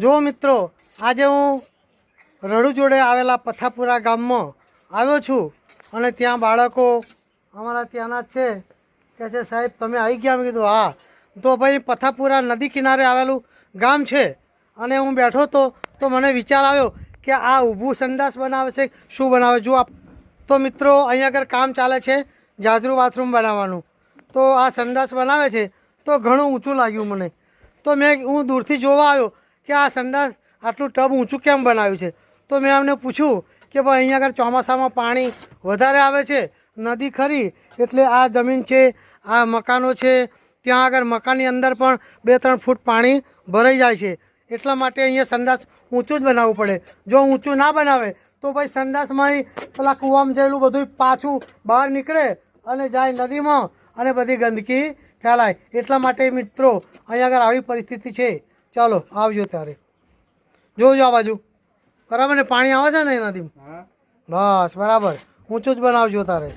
જો મિત્રો, આજે હું રડુ જોડે આવેલા પથાપુરા ગામમાં આવ્યો છું અને ત્યાં બાળકો અમારા ત્યાંના જ છે કે છે સાહેબ તમે આવી ગયા? મેં કીધું હા. તો ભાઈ પથાપુરા નદી કિનારે આવેલું ગામ છે અને હું બેઠો તો મને વિચાર આવ્યો કે આ ઊભું સંડાસ બનાવે છે શું બનાવે. જો તો મિત્રો અહીંયા આગળ કામ ચાલે છે જાજરૂ બાથરૂમ બનાવવાનું. તો આ સંડાસ બનાવે છે તો ઘણું ઊંચું લાગ્યું મને. તો હું દૂરથી જોવા આવ્યો કે આ સંડાસ આટલું ટબ ઊંચું કેમ બનાવ્યું છે. તો મેં એમને પૂછ્યું કે ભાઈ અહીંયા આગળ ચોમાસામાં પાણી વધારે આવે છે, નદી ખરી એટલે આ જમીન છે, આ મકાનો છે, ત્યાં આગળ મકાનની અંદર પણ 2-3 ફૂટ પાણી ભરાઈ જાય છે. એટલા માટે અહીંયા સંડાસ ઊંચું જ બનાવવું પડે. જો ઊંચું ના બનાવે તો ભાઈ સંડાસમાં પેલા કૂવામાં જેલું બધું પાછું બહાર નીકળે અને જાય નદીમાં અને બધી ગંદકી ફેલાય. એટલા માટે મિત્રો અહીંયા આગળ આવી પરિસ્થિતિ છે. ચાલો આવજો ત્યારે જોજો આ બાજુ બરાબર ને પાણી આવે છે ને એ નદીમાં. બસ બરાબર ઊંચું જ બનાવજો તારે.